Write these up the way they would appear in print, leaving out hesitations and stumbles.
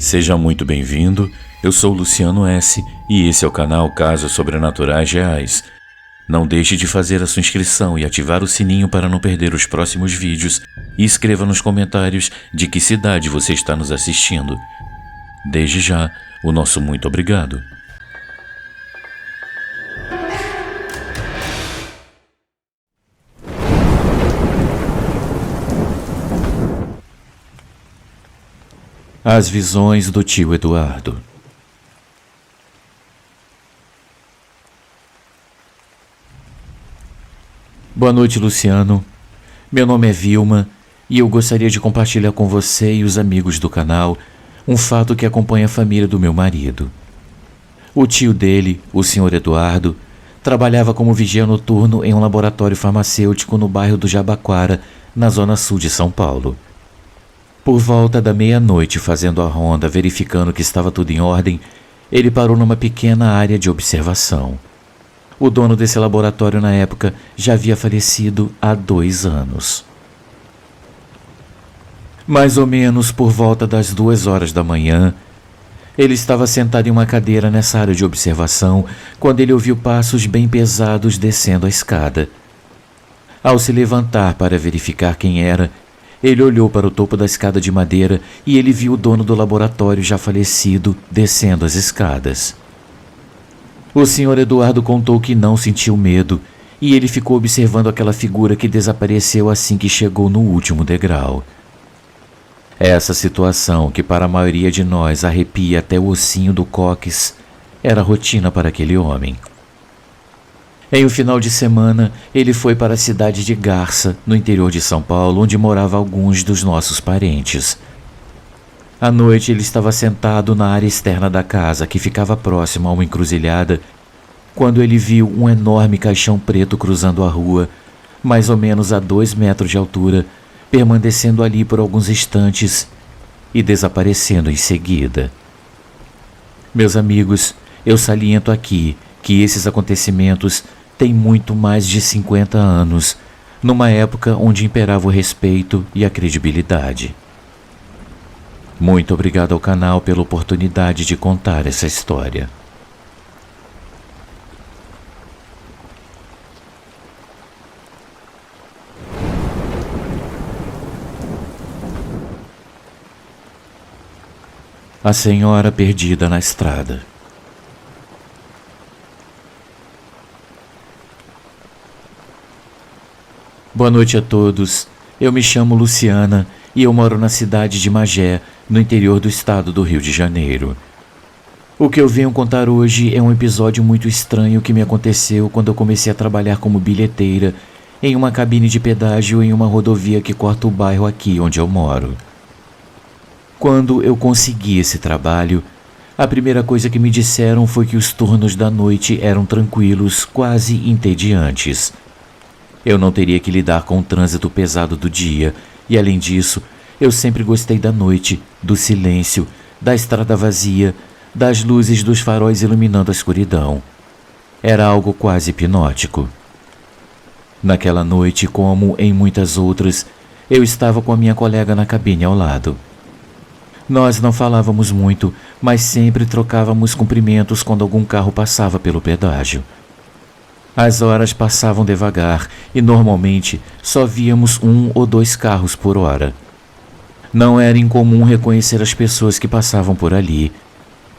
Seja muito bem-vindo, eu sou Luciano S. e esse é o canal Casos Sobrenaturais Reais. Não deixe de fazer a sua inscrição e ativar o sininho para não perder os próximos vídeos e escreva nos comentários de que cidade você está nos assistindo. Desde já, o nosso muito obrigado. As visões do tio Eduardo. Boa noite, Luciano. Meu nome é Vilma e eu gostaria de compartilhar com você e os amigos do canal um fato que acompanha a família do meu marido. O tio dele, o Sr. Eduardo, trabalhava como vigia noturno em um laboratório farmacêutico no bairro do Jabaquara, na zona sul de São Paulo. Por volta da meia-noite, fazendo a ronda, verificando que estava tudo em ordem, ele parou numa pequena área de observação. O dono desse laboratório na época já havia falecido há 2 anos. Mais ou menos por volta das 2 horas da manhã, ele estava sentado em uma cadeira nessa área de observação quando ele ouviu passos bem pesados descendo a escada. Ao se levantar para verificar quem era, ele olhou para o topo da escada de madeira e ele viu o dono do laboratório já falecido descendo as escadas. O Sr. Eduardo contou que não sentiu medo e ele ficou observando aquela figura que desapareceu assim que chegou no último degrau. Essa situação, que para a maioria de nós arrepia até o ossinho do cóccix, era rotina para aquele homem. Em um final de semana, ele foi para a cidade de Garça, no interior de São Paulo, onde moravam alguns dos nossos parentes. À noite, ele estava sentado na área externa da casa, que ficava próxima a uma encruzilhada, quando ele viu um enorme caixão preto cruzando a rua, mais ou menos a 2 metros de altura, permanecendo ali por alguns instantes e desaparecendo em seguida. Meus amigos, eu saliento aqui que esses acontecimentos têm muito mais de 50 anos, numa época onde imperava o respeito e a credibilidade. Muito obrigado ao canal pela oportunidade de contar essa história. A Senhora Perdida na Estrada. Boa noite a todos. Eu me chamo Luciana e eu moro na cidade de Magé, no interior do estado do Rio de Janeiro. O que eu venho contar hoje é um episódio muito estranho que me aconteceu quando eu comecei a trabalhar como bilheteira em uma cabine de pedágio em uma rodovia que corta o bairro aqui onde eu moro. Quando eu consegui esse trabalho, a primeira coisa que me disseram foi que os turnos da noite eram tranquilos, quase entediantes. Eu não teria que lidar com o trânsito pesado do dia e, além disso, eu sempre gostei da noite, do silêncio, da estrada vazia, das luzes dos faróis iluminando a escuridão. Era algo quase hipnótico. Naquela noite, como em muitas outras, eu estava com a minha colega na cabine ao lado. Nós não falávamos muito, mas sempre trocávamos cumprimentos quando algum carro passava pelo pedágio. As horas passavam devagar e normalmente só víamos 1 ou 2 carros por hora. Não era incomum reconhecer as pessoas que passavam por ali,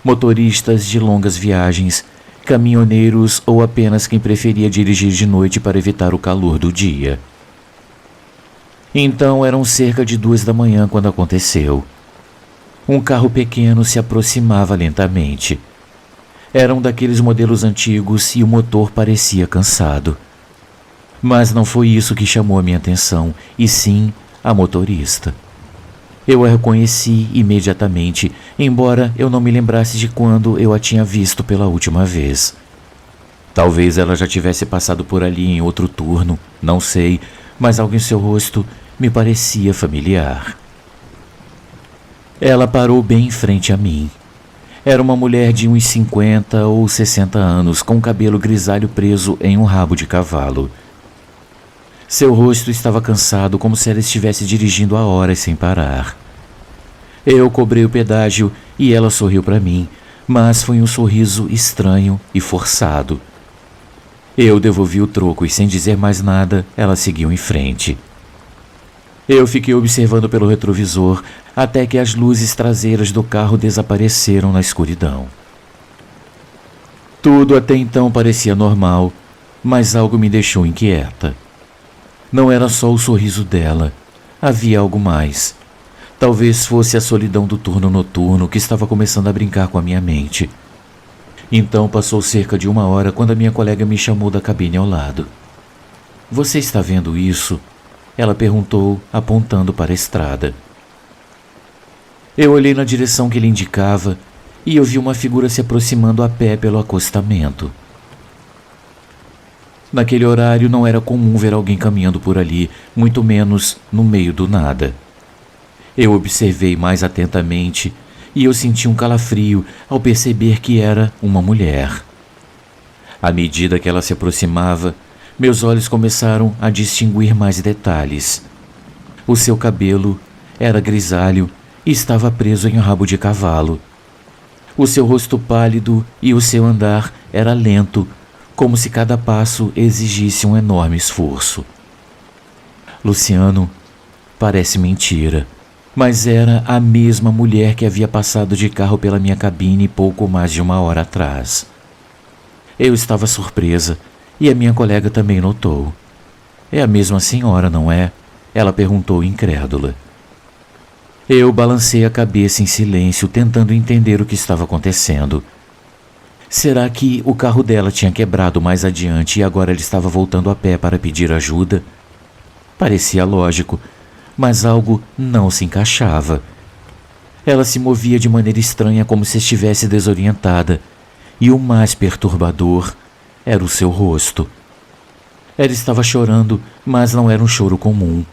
motoristas de longas viagens, caminhoneiros ou apenas quem preferia dirigir de noite para evitar o calor do dia. Então eram cerca de 2 da manhã quando aconteceu. Um carro pequeno se aproximava lentamente. Era um daqueles modelos antigos e o motor parecia cansado. Mas não foi isso que chamou a minha atenção, e sim a motorista. Eu a reconheci imediatamente, embora eu não me lembrasse de quando eu a tinha visto pela última vez. Talvez ela já tivesse passado por ali em outro turno, não sei, mas algo em seu rosto me parecia familiar. Ela parou bem em frente a mim. Era uma mulher de uns 50 ou 60 anos, com cabelo grisalho preso em um rabo de cavalo. Seu rosto estava cansado, como se ela estivesse dirigindo há horas sem parar. Eu cobrei o pedágio e ela sorriu para mim, mas foi um sorriso estranho e forçado. Eu devolvi o troco e, sem dizer mais nada, ela seguiu em frente. Eu fiquei observando pelo retrovisor até que as luzes traseiras do carro desapareceram na escuridão. Tudo até então parecia normal, mas algo me deixou inquieta. Não era só o sorriso dela, havia algo mais. Talvez fosse a solidão do turno noturno que estava começando a brincar com a minha mente. Então passou cerca de 1 hora quando a minha colega me chamou da cabine ao lado. "Você está vendo isso?" Ela perguntou, apontando para a estrada. Eu olhei na direção que ele indicava e eu vi uma figura se aproximando a pé pelo acostamento. Naquele horário não era comum ver alguém caminhando por ali, muito menos no meio do nada. Eu observei mais atentamente e eu senti um calafrio ao perceber que era uma mulher. À medida que ela se aproximava, meus olhos começaram a distinguir mais detalhes. O seu cabelo era grisalho e estava preso em um rabo de cavalo. O seu rosto pálido e o seu andar era lento, como se cada passo exigisse um enorme esforço. "Luciano, parece mentira, mas era a mesma mulher que havia passado de carro pela minha cabine pouco mais de 1 hora atrás." Eu estava surpresa e a minha colega também notou. "É a mesma senhora, não é?" Ela perguntou incrédula. Eu balancei a cabeça em silêncio, tentando entender o que estava acontecendo. Será que o carro dela tinha quebrado mais adiante e agora ele estava voltando a pé para pedir ajuda? Parecia lógico, mas algo não se encaixava. Ela se movia de maneira estranha, como se estivesse desorientada, e o mais perturbador era o seu rosto. Ela estava chorando, mas não era um choro comum.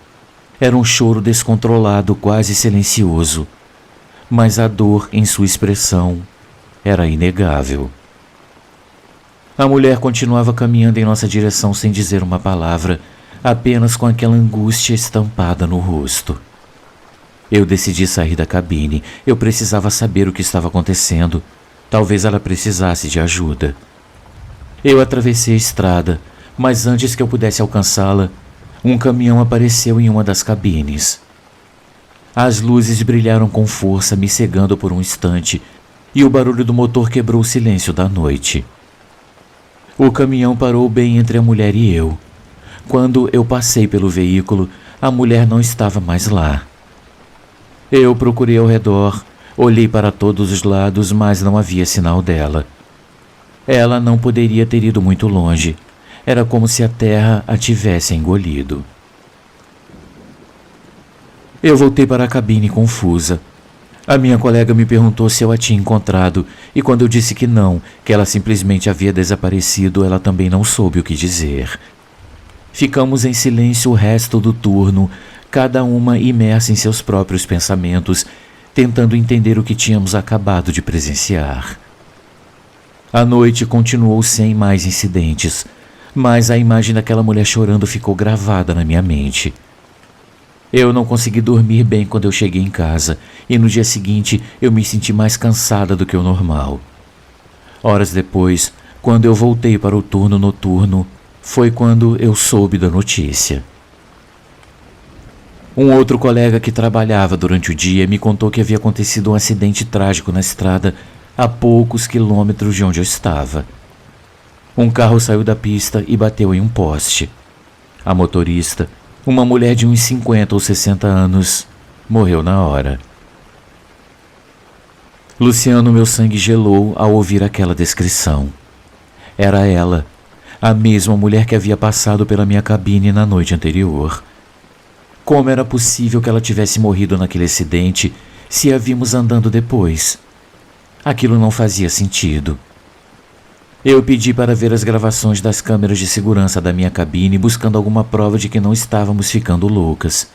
Era um choro descontrolado, quase silencioso. Mas a dor em sua expressão era inegável. A mulher continuava caminhando em nossa direção sem dizer uma palavra, apenas com aquela angústia estampada no rosto. Eu decidi sair da cabine. Eu precisava saber o que estava acontecendo. Talvez ela precisasse de ajuda. Eu atravessei a estrada, mas antes que eu pudesse alcançá-la, um caminhão apareceu em uma das cabines. As luzes brilharam com força, me cegando por um instante, e o barulho do motor quebrou o silêncio da noite. O caminhão parou bem entre a mulher e eu. Quando eu passei pelo veículo, a mulher não estava mais lá. Eu procurei ao redor, olhei para todos os lados, mas não havia sinal dela. Ela não poderia ter ido muito longe. Era como se a terra a tivesse engolido. Eu voltei para a cabine confusa. A minha colega me perguntou se eu a tinha encontrado, e quando eu disse que não, que ela simplesmente havia desaparecido, ela também não soube o que dizer. Ficamos em silêncio o resto do turno, cada uma imersa em seus próprios pensamentos, tentando entender o que tínhamos acabado de presenciar. A noite continuou sem mais incidentes, mas a imagem daquela mulher chorando ficou gravada na minha mente. Eu não consegui dormir bem quando eu cheguei em casa, e no dia seguinte eu me senti mais cansada do que o normal. Horas depois, quando eu voltei para o turno noturno, foi quando eu soube da notícia. Um outro colega que trabalhava durante o dia me contou que havia acontecido um acidente trágico na estrada a poucos quilômetros de onde eu estava. Um carro saiu da pista e bateu em um poste. A motorista, uma mulher de uns 50 ou 60 anos, morreu na hora. Luciano, meu sangue gelou ao ouvir aquela descrição. Era ela, a mesma mulher que havia passado pela minha cabine na noite anterior. Como era possível que ela tivesse morrido naquele acidente se a vimos andando depois? Aquilo não fazia sentido. Eu pedi para ver as gravações das câmeras de segurança da minha cabine, buscando alguma prova de que não estávamos ficando loucas.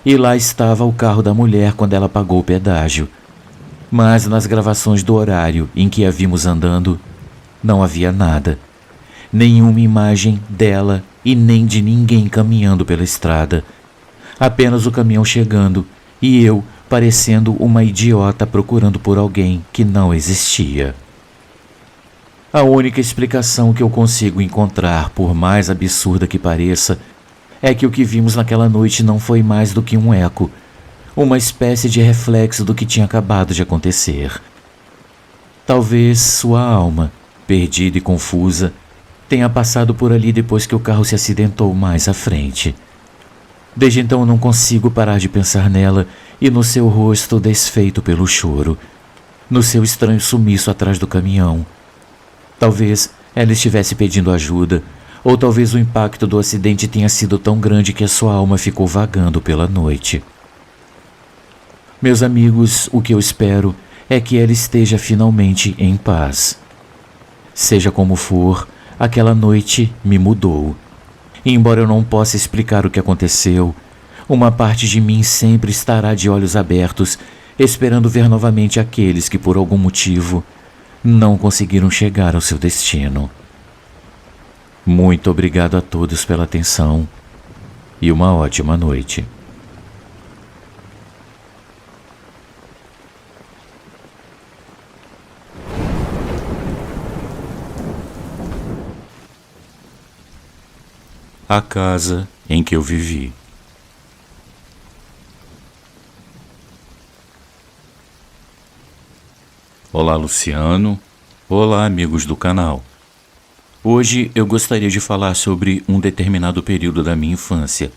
E lá estava o carro da mulher quando ela pagou o pedágio. Mas nas gravações do horário em que a vimos andando, não havia nada. Nenhuma imagem dela e nem de ninguém caminhando pela estrada. Apenas o caminhão chegando e eu parecendo uma idiota procurando por alguém que não existia. A única explicação que eu consigo encontrar, por mais absurda que pareça, é que o que vimos naquela noite não foi mais do que um eco, uma espécie de reflexo do que tinha acabado de acontecer. Talvez sua alma, perdida e confusa, tenha passado por ali depois que o carro se acidentou mais à frente. Desde então eu não consigo parar de pensar nela e no seu rosto desfeito pelo choro, no seu estranho sumiço atrás do caminhão. Talvez ela estivesse pedindo ajuda, ou talvez o impacto do acidente tenha sido tão grande que a sua alma ficou vagando pela noite. Meus amigos, o que eu espero é que ela esteja finalmente em paz. Seja como for, aquela noite me mudou. E embora eu não possa explicar o que aconteceu, uma parte de mim sempre estará de olhos abertos, esperando ver novamente aqueles que por algum motivo não conseguiram chegar ao seu destino. Muito obrigado a todos pela atenção e uma ótima noite. A casa em que eu vivi. Olá, Luciano. Olá, amigos do canal. Hoje eu gostaria de falar sobre um determinado período da minha infância.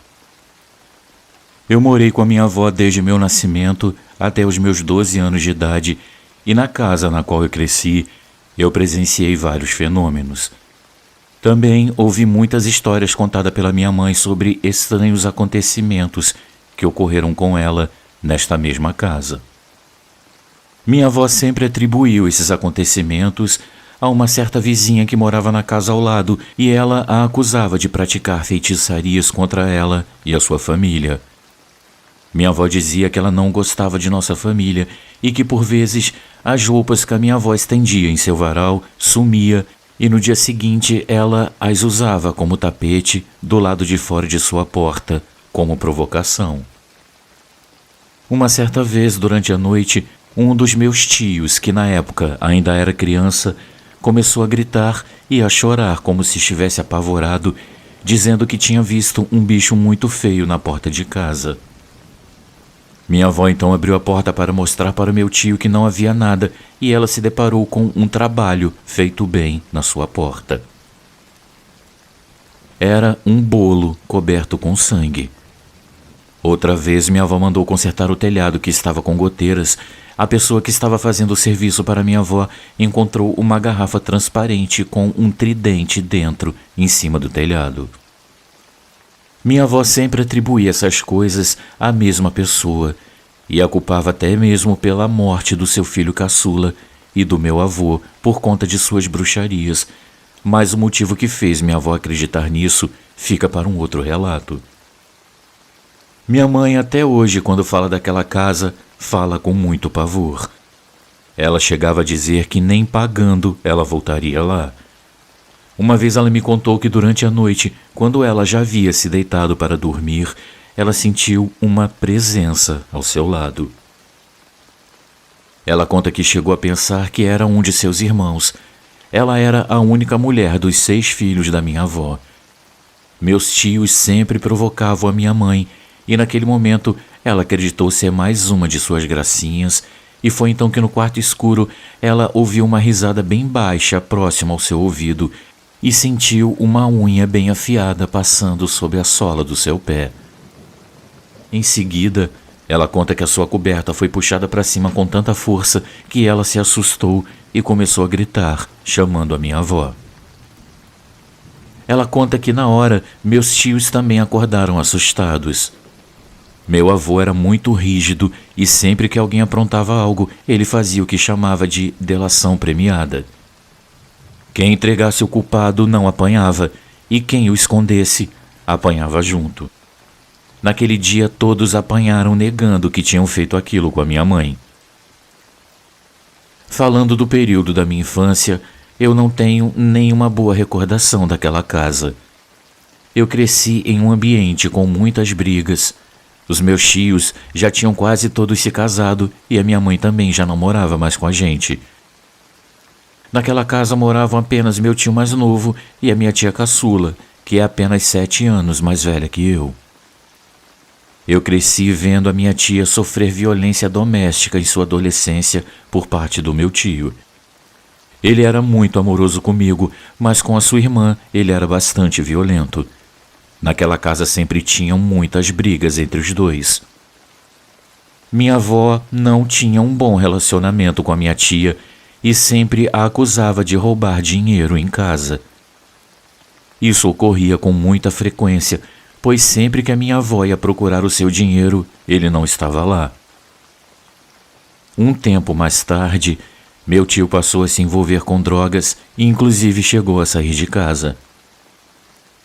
Eu morei com a minha avó desde meu nascimento até os meus 12 anos de idade e na casa na qual eu cresci, eu presenciei vários fenômenos. Também ouvi muitas histórias contadas pela minha mãe sobre estranhos acontecimentos que ocorreram com ela nesta mesma casa. Minha avó sempre atribuiu esses acontecimentos a uma certa vizinha que morava na casa ao lado e ela a acusava de praticar feitiçarias contra ela e a sua família. Minha avó dizia que ela não gostava de nossa família e que por vezes as roupas que a minha avó estendia em seu varal sumia e no dia seguinte ela as usava como tapete do lado de fora de sua porta, como provocação. Uma certa vez, durante a noite, um dos meus tios, que na época ainda era criança, começou a gritar e a chorar como se estivesse apavorado, dizendo que tinha visto um bicho muito feio na porta de casa. Minha avó então abriu a porta para mostrar para o meu tio que não havia nada e ela se deparou com um trabalho feito bem na sua porta. Era um bolo coberto com sangue. Outra vez minha avó mandou consertar o telhado que estava com goteiras. A pessoa que estava fazendo o serviço para minha avó encontrou uma garrafa transparente com um tridente dentro, em cima do telhado. Minha avó sempre atribuía essas coisas à mesma pessoa e a culpava até mesmo pela morte do seu filho caçula e do meu avô por conta de suas bruxarias, mas o motivo que fez minha avó acreditar nisso fica para um outro relato. Minha mãe até hoje, quando fala daquela casa, fala com muito pavor. Ela chegava a dizer que nem pagando ela voltaria lá. Uma vez ela me contou que durante a noite, quando ela já havia se deitado para dormir, ela sentiu uma presença ao seu lado. Ela conta que chegou a pensar que era um de seus irmãos. Ela era a única mulher dos 6 filhos da minha avó. Meus tios sempre provocavam a minha mãe e naquele momento ela acreditou ser mais uma de suas gracinhas e foi então que no quarto escuro ela ouviu uma risada bem baixa próxima ao seu ouvido e sentiu uma unha bem afiada passando sob a sola do seu pé. Em seguida, ela conta que a sua coberta foi puxada para cima com tanta força que ela se assustou e começou a gritar, chamando a minha avó. Ela conta que na hora, meus tios também acordaram assustados. Meu avô era muito rígido e sempre que alguém aprontava algo, ele fazia o que chamava de delação premiada. Quem entregasse o culpado não apanhava, e quem o escondesse, apanhava junto. Naquele dia todos apanharam negando que tinham feito aquilo com a minha mãe. Falando do período da minha infância, eu não tenho nenhuma boa recordação daquela casa. Eu cresci em um ambiente com muitas brigas, Os meus tios já tinham quase todos se casado e a minha mãe também já não morava mais com a gente. Naquela casa moravam apenas meu tio mais novo e a minha tia caçula, que é apenas 7 anos mais velha que eu. Eu cresci vendo a minha tia sofrer violência doméstica em sua adolescência por parte do meu tio. Ele era muito amoroso comigo, mas com a sua irmã ele era bastante violento. Naquela casa sempre tinham muitas brigas entre os dois. Minha avó não tinha um bom relacionamento com a minha tia e sempre a acusava de roubar dinheiro em casa. Isso ocorria com muita frequência, pois sempre que a minha avó ia procurar o seu dinheiro, ele não estava lá. Um tempo mais tarde, meu tio passou a se envolver com drogas e inclusive chegou a sair de casa.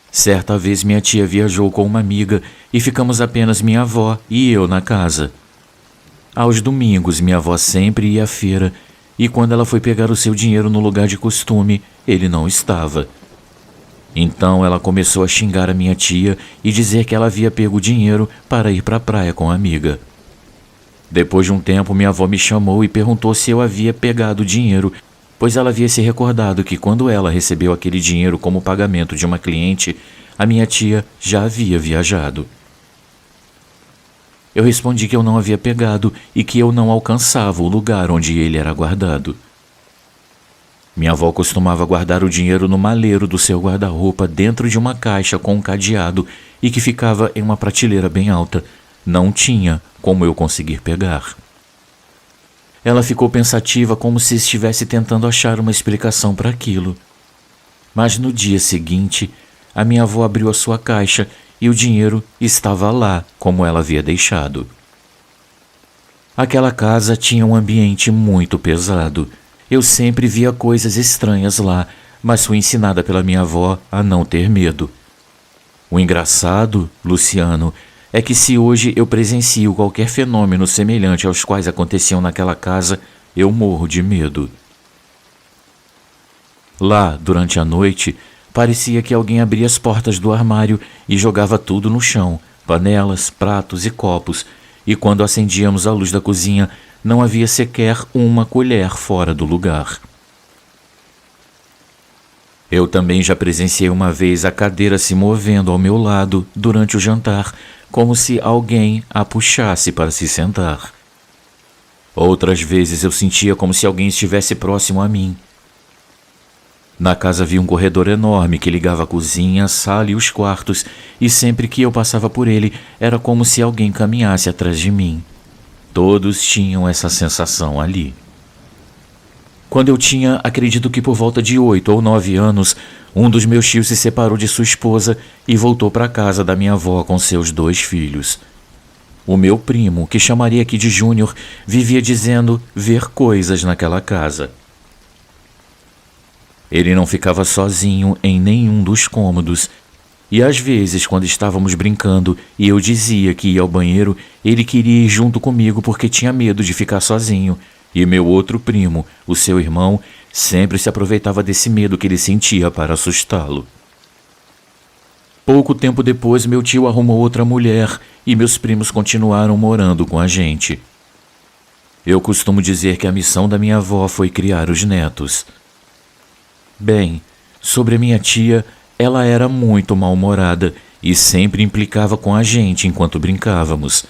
Certa vez minha tia viajou com uma amiga e ficamos apenas minha avó e eu na casa. Aos domingos minha avó sempre ia à feira e quando ela foi pegar o seu dinheiro no lugar de costume, ele não estava. Então ela começou a xingar a minha tia e dizer que ela havia pego o dinheiro para ir para a praia com a amiga. Depois de um tempo, minha avó me chamou e perguntou se eu havia pegado o dinheiro, pois ela havia se recordado que quando ela recebeu aquele dinheiro como pagamento de uma cliente, a minha tia já havia viajado. Eu respondi que eu não havia pegado e que eu não alcançava o lugar onde ele era guardado. Minha avó costumava guardar o dinheiro no maleiro do seu guarda-roupa dentro de uma caixa com um cadeado e que ficava em uma prateleira bem alta. Não tinha como eu conseguir pegar. Ela ficou pensativa como se estivesse tentando achar uma explicação para aquilo. Mas no dia seguinte, a minha avó abriu a sua caixa e o dinheiro estava lá como ela havia deixado. Aquela casa tinha um ambiente muito pesado. Eu sempre via coisas estranhas lá, mas fui ensinada pela minha avó a não ter medo. O engraçado, Luciano, é que se hoje eu presencio qualquer fenômeno semelhante aos quais aconteciam naquela casa, eu morro de medo. Lá, durante a noite, parecia que alguém abria as portas do armário e jogava tudo no chão, panelas, pratos e copos, e quando acendíamos a luz da cozinha, não havia sequer uma colher fora do lugar. Eu também já presenciei uma vez a cadeira se movendo ao meu lado durante o jantar, como se alguém a puxasse para se sentar. Outras vezes eu sentia como se alguém estivesse próximo a mim. Na casa havia um corredor enorme que ligava a cozinha, a sala e os quartos, e sempre que eu passava por ele, era como se alguém caminhasse atrás de mim. Todos tinham essa sensação ali. Quando eu tinha, acredito que por volta de 8 ou 9 anos, um dos meus tios se separou de sua esposa e voltou para a casa da minha avó com seus 2 filhos. O meu primo, que chamaria aqui de Júnior, vivia dizendo ver coisas naquela casa. Ele não ficava sozinho em nenhum dos cômodos, e às vezes, quando estávamos brincando e eu dizia que ia ao banheiro, ele queria ir junto comigo porque tinha medo de ficar sozinho, e meu outro primo, o seu irmão, sempre se aproveitava desse medo que ele sentia para assustá-lo. Pouco tempo depois, meu tio arrumou outra mulher e meus primos continuaram morando com a gente. Eu costumo dizer que a missão da minha avó foi criar os netos. Bem, sobre a minha tia, ela era muito mal-humorada e sempre implicava com a gente enquanto brincávamos.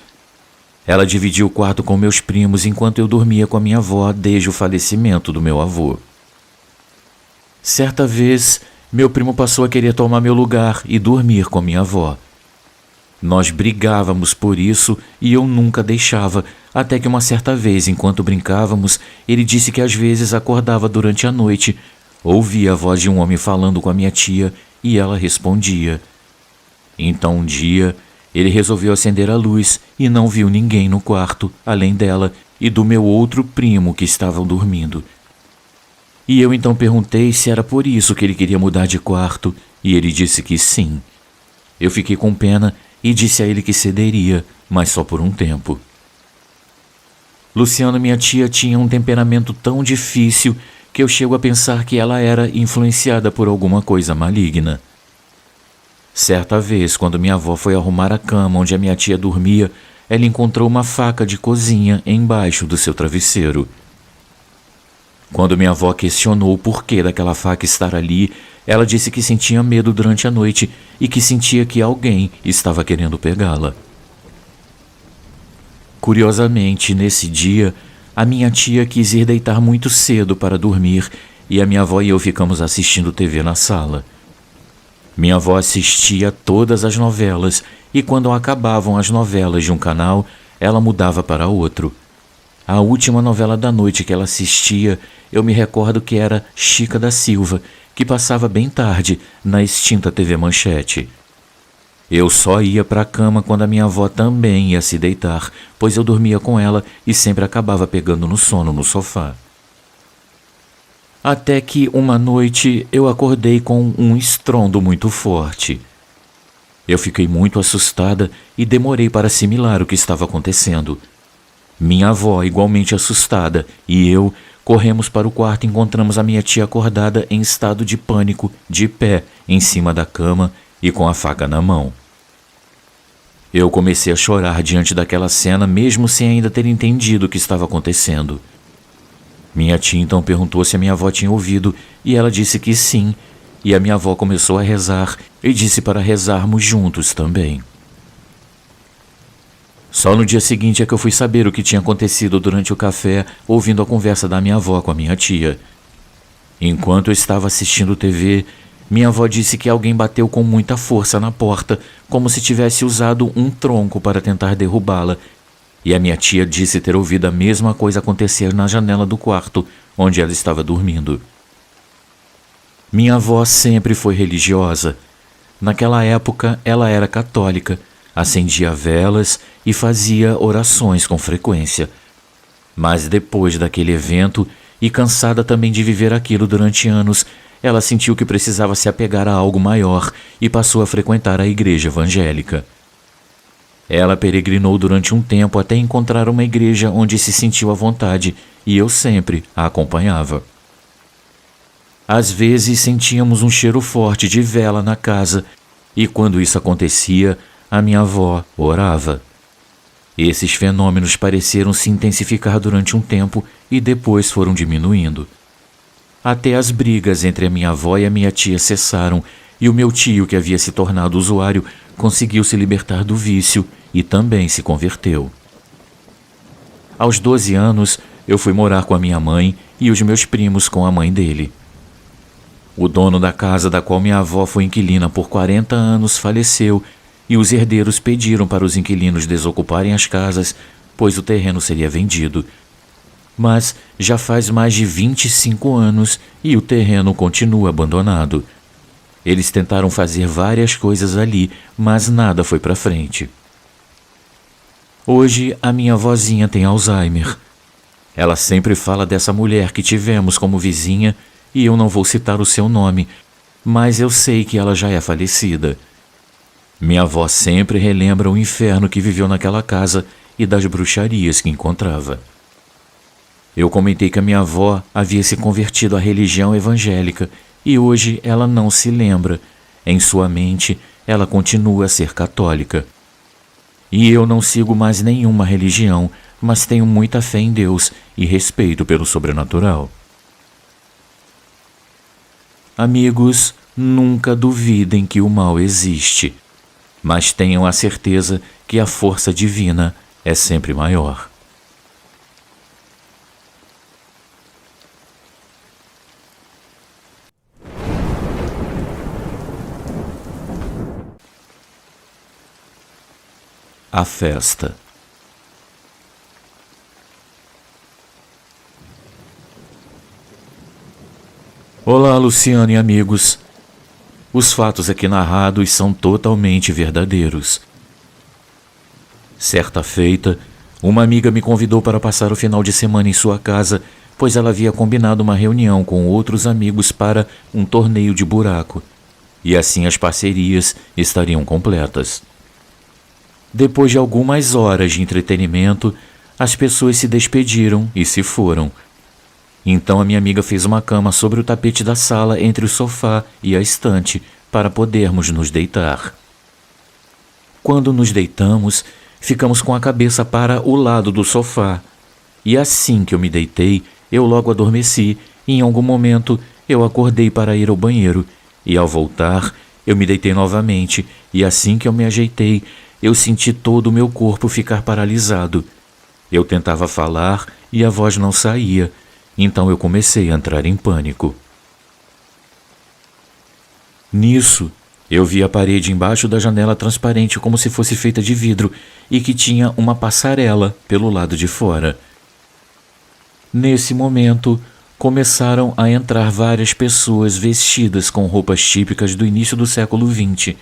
Ela dividia o quarto com meus primos enquanto eu dormia com a minha avó desde o falecimento do meu avô. Certa vez, meu primo passou a querer tomar meu lugar e dormir com minha avó. Nós brigávamos por isso e eu nunca deixava, até que uma certa vez, enquanto brincávamos, ele disse que às vezes acordava durante a noite, ouvia a voz de um homem falando com a minha tia e ela respondia. Então um dia, ele resolveu acender a luz e não viu ninguém no quarto, além dela e do meu outro primo que estavam dormindo. E eu então perguntei se era por isso que ele queria mudar de quarto, e ele disse que sim. Eu fiquei com pena e disse a ele que cederia, mas só por um tempo. Luciana, minha tia, tinha um temperamento tão difícil que eu chego a pensar que ela era influenciada por alguma coisa maligna. Certa vez, quando minha avó foi arrumar a cama onde a minha tia dormia, ela encontrou uma faca de cozinha embaixo do seu travesseiro. Quando minha avó questionou o porquê daquela faca estar ali, ela disse que sentia medo durante a noite e que sentia que alguém estava querendo pegá-la. Curiosamente, nesse dia, a minha tia quis ir deitar muito cedo para dormir e a minha avó e eu ficamos assistindo TV na sala. Minha avó assistia todas as novelas e quando acabavam as novelas de um canal, ela mudava para outro. A última novela da noite que ela assistia, eu me recordo que era Chica da Silva, que passava bem tarde na extinta TV Manchete. Eu só ia para a cama quando a minha avó também ia se deitar, pois eu dormia com ela e sempre acabava pegando no sono no sofá. Até que uma noite eu acordei com um estrondo muito forte. Eu fiquei muito assustada e demorei para assimilar o que estava acontecendo. Minha avó, igualmente assustada, e eu corremos para o quarto e encontramos a minha tia acordada em estado de pânico, de pé, em cima da cama e com a faca na mão. Eu comecei a chorar diante daquela cena, mesmo sem ainda ter entendido o que estava acontecendo. Minha tia então perguntou se a minha avó tinha ouvido e ela disse que sim, e a minha avó começou a rezar e disse para rezarmos juntos também. Só no dia seguinte é que eu fui saber o que tinha acontecido durante o café, ouvindo a conversa da minha avó com a minha tia. Enquanto eu estava assistindo TV, minha avó disse que alguém bateu com muita força na porta, como se tivesse usado um tronco para tentar derrubá-la, e a minha tia disse ter ouvido a mesma coisa acontecer na janela do quarto, onde ela estava dormindo. Minha avó sempre foi religiosa. Naquela época, ela era católica, acendia velas e fazia orações com frequência. Mas depois daquele evento, e cansada também de viver aquilo durante anos, ela sentiu que precisava se apegar a algo maior e passou a frequentar a igreja evangélica. Ela peregrinou durante um tempo até encontrar uma igreja onde se sentiu à vontade e eu sempre a acompanhava. Às vezes sentíamos um cheiro forte de vela na casa e quando isso acontecia, a minha avó orava. Esses fenômenos pareceram se intensificar durante um tempo e depois foram diminuindo. Até as brigas entre a minha avó e a minha tia cessaram e o meu tio, que havia se tornado usuário, conseguiu se libertar do vício e também se converteu. Aos 12 anos, eu fui morar com a minha mãe e os meus primos com a mãe dele. O dono da casa da qual minha avó foi inquilina por 40 anos faleceu e os herdeiros pediram para os inquilinos desocuparem as casas, pois o terreno seria vendido. Mas já faz mais de 25 anos e o terreno continua abandonado. Eles tentaram fazer várias coisas ali, mas nada foi para frente. Hoje a minha vozinha tem Alzheimer. Ela sempre fala dessa mulher que tivemos como vizinha e eu não vou citar o seu nome, mas eu sei que ela já é falecida. Minha avó sempre relembra o inferno que viveu naquela casa e das bruxarias que encontrava. Eu comentei que a minha avó havia se convertido à religião evangélica e hoje ela não se lembra. Em sua mente, ela continua a ser católica. E eu não sigo mais nenhuma religião, mas tenho muita fé em Deus e respeito pelo sobrenatural. Amigos, nunca duvidem que o mal existe, mas tenham a certeza que a força divina é sempre maior. A festa. Olá, Luciano e amigos. Os fatos aqui narrados são totalmente verdadeiros. Certa feita, uma amiga me convidou para passar o final de semana em sua casa, pois ela havia combinado uma reunião com outros amigos para um torneio de buraco, e assim as parcerias estariam completas. Depois de algumas horas de entretenimento, as pessoas se despediram e se foram. Então a minha amiga fez uma cama sobre o tapete da sala entre o sofá e a estante para podermos nos deitar. Quando nos deitamos, ficamos com a cabeça para o lado do sofá. E assim que eu me deitei, eu logo adormeci e em algum momento eu acordei para ir ao banheiro. E ao voltar, eu me deitei novamente e assim que eu me ajeitei, eu senti todo o meu corpo ficar paralisado. Eu tentava falar e a voz não saía, então eu comecei a entrar em pânico. Nisso, eu vi a parede embaixo da janela transparente como se fosse feita de vidro e que tinha uma passarela pelo lado de fora. Nesse momento, começaram a entrar várias pessoas vestidas com roupas típicas do início do século XX.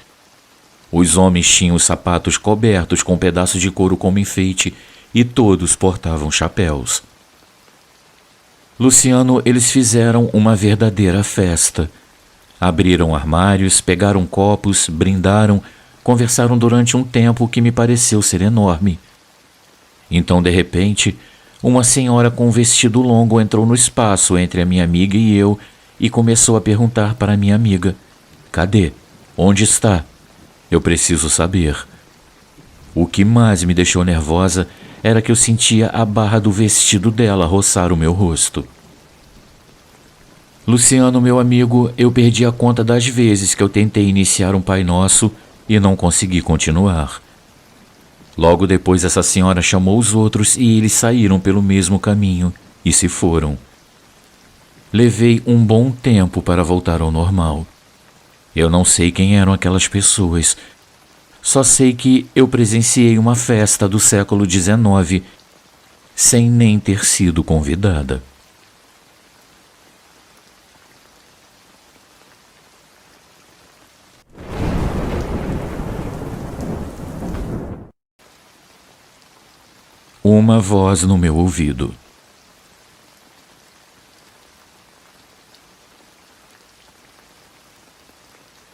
Os homens tinham os sapatos cobertos com pedaços de couro como enfeite e todos portavam chapéus. Luciano, eles fizeram uma verdadeira festa. Abriram armários, pegaram copos, brindaram, conversaram durante um tempo que me pareceu ser enorme. Então, de repente, uma senhora com um vestido longo entrou no espaço entre a minha amiga e eu e começou a perguntar para a minha amiga: "Cadê? Onde está? Eu preciso saber." O que mais me deixou nervosa era que eu sentia a barra do vestido dela roçar o meu rosto. Luciano, meu amigo, eu perdi a conta das vezes que eu tentei iniciar um Pai Nosso e não consegui continuar. Logo depois essa senhora chamou os outros e eles saíram pelo mesmo caminho e se foram. Levei um bom tempo para voltar ao normal. Eu não sei quem eram aquelas pessoas. Só sei que eu presenciei uma festa do século XIX sem nem ter sido convidada. Uma voz no meu ouvido.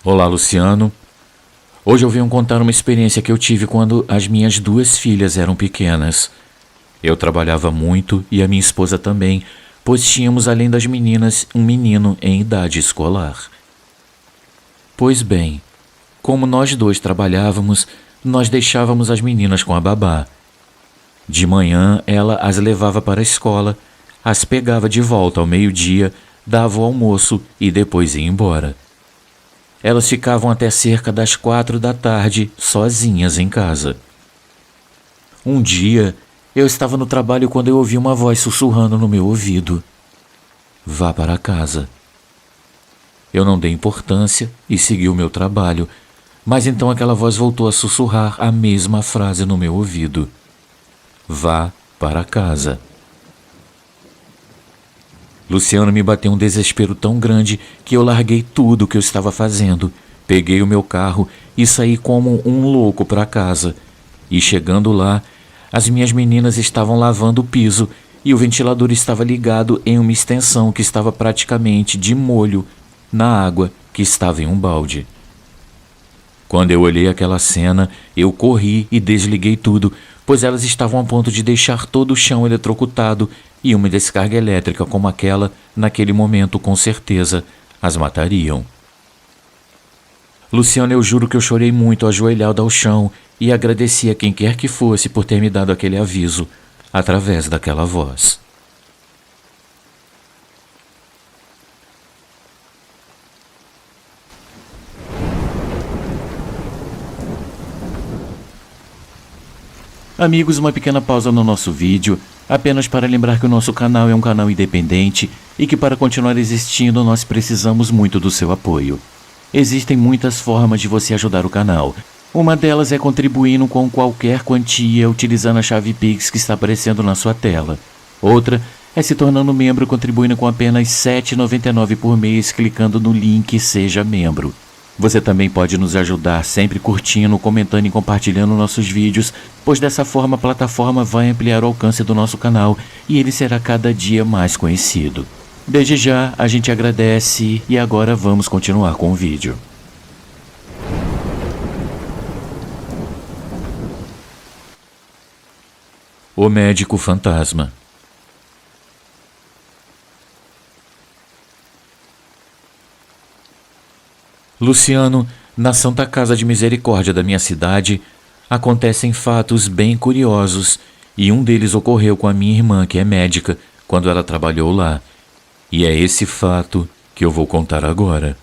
Olá, Luciano. Hoje eu venho contar uma experiência que eu tive quando as minhas 2 filhas eram pequenas. Eu trabalhava muito e a minha esposa também, pois tínhamos, além das meninas, um menino em idade escolar. Pois bem, como nós 2 trabalhávamos, nós deixávamos as meninas com a babá. De manhã, ela as levava para a escola, as pegava de volta ao meio-dia, dava o almoço e depois ia embora. Elas ficavam até cerca das 4 da tarde, sozinhas em casa. Um dia, eu estava no trabalho quando eu ouvi uma voz sussurrando no meu ouvido: "Vá para casa." Eu não dei importância e segui o meu trabalho, mas então aquela voz voltou a sussurrar a mesma frase no meu ouvido: "Vá para casa." Luciano, me bateu um desespero tão grande que eu larguei tudo o que eu estava fazendo, peguei o meu carro e saí como um louco para casa. E chegando lá, as minhas meninas estavam lavando o piso e o ventilador estava ligado em uma extensão que estava praticamente de molho na água que estava em um balde. Quando eu olhei aquela cena, eu corri e desliguei tudo, pois elas estavam a ponto de deixar todo o chão eletrocutado e uma descarga elétrica como aquela, naquele momento, com certeza, as matariam. Luciano, eu juro que eu chorei muito ajoelhado ao chão e agradeci a quem quer que fosse por ter me dado aquele aviso, através daquela voz. Amigos, uma pequena pausa no nosso vídeo, apenas para lembrar que o nosso canal é um canal independente e que para continuar existindo nós precisamos muito do seu apoio. Existem muitas formas de você ajudar o canal. Uma delas é contribuindo com qualquer quantia utilizando a chave Pix que está aparecendo na sua tela. Outra é se tornando membro contribuindo com apenas R$ 7,99 por mês clicando no link Seja Membro. Você também pode nos ajudar sempre curtindo, comentando e compartilhando nossos vídeos, pois dessa forma a plataforma vai ampliar o alcance do nosso canal e ele será cada dia mais conhecido. Desde já, a gente agradece e agora vamos continuar com o vídeo. O médico fantasma. Luciano, na Santa Casa de Misericórdia da minha cidade, acontecem fatos bem curiosos, e um deles ocorreu com a minha irmã, que é médica, quando ela trabalhou lá. E é esse fato que eu vou contar agora.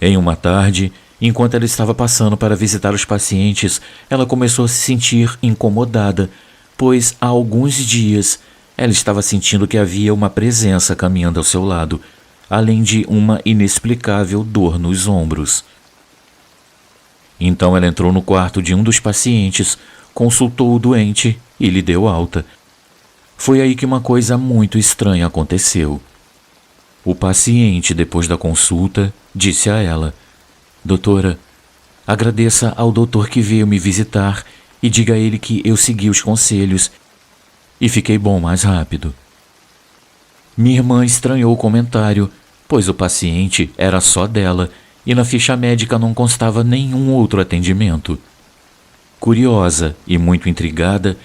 Em uma tarde, enquanto ela estava passando para visitar os pacientes, ela começou a se sentir incomodada, pois há alguns dias ela estava sentindo que havia uma presença caminhando ao seu lado, além de uma inexplicável dor nos ombros. Então ela entrou no quarto de um dos pacientes, consultou o doente e lhe deu alta. Foi aí que uma coisa muito estranha aconteceu. O paciente, depois da consulta, disse a ela: "Doutora, agradeça ao doutor que veio me visitar e diga a ele que eu segui os conselhos e fiquei bom mais rápido." Minha irmã estranhou o comentário, pois o paciente era só dela e na ficha médica não constava nenhum outro atendimento. Curiosa e muito intrigada,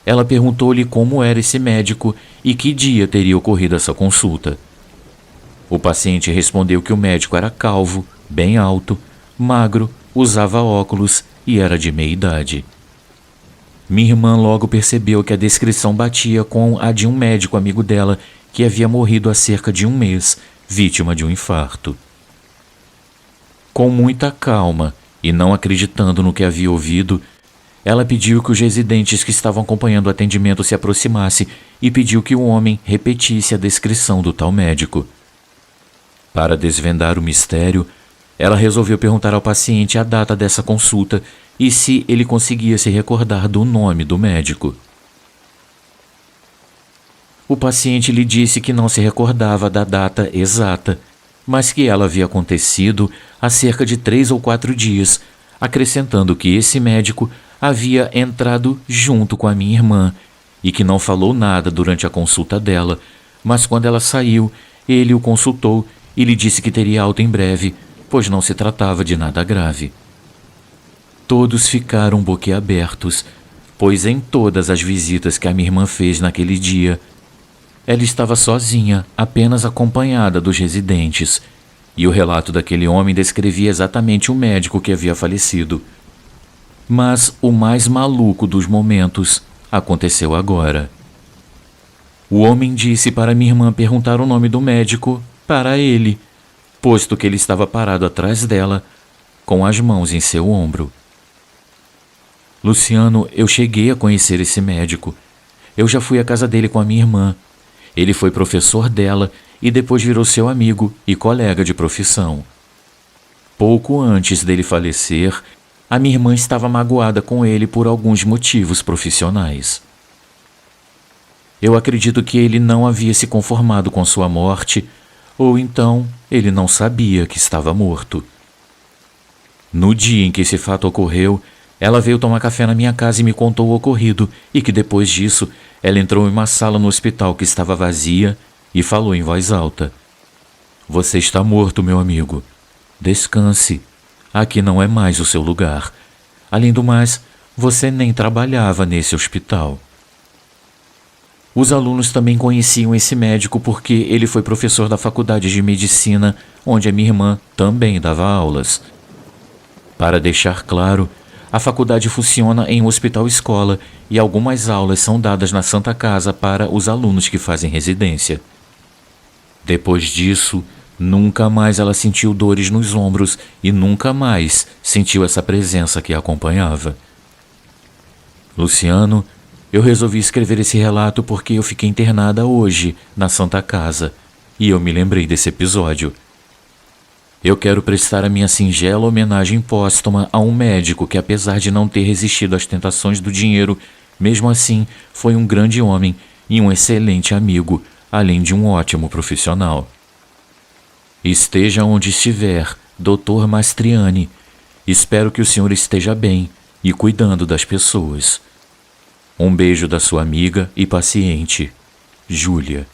ela perguntou-lhe como era esse médico e que dia teria ocorrido essa consulta. O paciente respondeu que o médico era calvo, bem alto, magro, usava óculos e era de meia idade. Minha irmã logo percebeu que a descrição batia com a de um médico amigo dela que havia morrido há cerca de um mês, vítima de um infarto. Com muita calma e não acreditando no que havia ouvido, ela pediu que os residentes que estavam acompanhando o atendimento se aproximassem e pediu que o homem repetisse a descrição do tal médico. Para desvendar o mistério, ela resolveu perguntar ao paciente a data dessa consulta e se ele conseguia se recordar do nome do médico. O paciente lhe disse que não se recordava da data exata, mas que ela havia acontecido há cerca de 3 ou 4 dias, acrescentando que esse médico havia entrado junto com a minha irmã e que não falou nada durante a consulta dela, mas quando ela saiu, ele o consultou e lhe disse que teria alta em breve, pois não se tratava de nada grave. Todos ficaram boquiabertos, pois em todas as visitas que a minha irmã fez naquele dia, ela estava sozinha, apenas acompanhada dos residentes, e o relato daquele homem descrevia exatamente o médico que havia falecido. Mas o mais maluco dos momentos aconteceu agora. O homem disse para minha irmã perguntar o nome do médico para ele, posto que ele estava parado atrás dela, com as mãos em seu ombro. Luciano, eu cheguei a conhecer esse médico. Eu já fui à casa dele com a minha irmã. Ele foi professor dela e depois virou seu amigo e colega de profissão. Pouco antes dele falecer, a minha irmã estava magoada com ele por alguns motivos profissionais. Eu acredito que ele não havia se conformado com sua morte, ou então ele não sabia que estava morto. No dia em que esse fato ocorreu, ela veio tomar café na minha casa e me contou o ocorrido e que depois disso ela entrou em uma sala no hospital que estava vazia e falou em voz alta: "Você está morto, meu amigo. Descanse. Aqui não é mais o seu lugar. Além do mais, você nem trabalhava nesse hospital." Os alunos também conheciam esse médico porque ele foi professor da faculdade de medicina, onde a minha irmã também dava aulas. Para deixar claro, a faculdade funciona em um hospital-escola e algumas aulas são dadas na Santa Casa para os alunos que fazem residência. Depois disso, nunca mais ela sentiu dores nos ombros e nunca mais sentiu essa presença que a acompanhava. Luciano, eu resolvi escrever esse relato porque eu fiquei internada hoje na Santa Casa e eu me lembrei desse episódio. Eu quero prestar a minha singela homenagem póstuma a um médico que, apesar de não ter resistido às tentações do dinheiro, mesmo assim foi um grande homem e um excelente amigo, além de um ótimo profissional. Esteja onde estiver, Dr. Mastriani, espero que o senhor esteja bem e cuidando das pessoas. Um beijo da sua amiga e paciente, Júlia.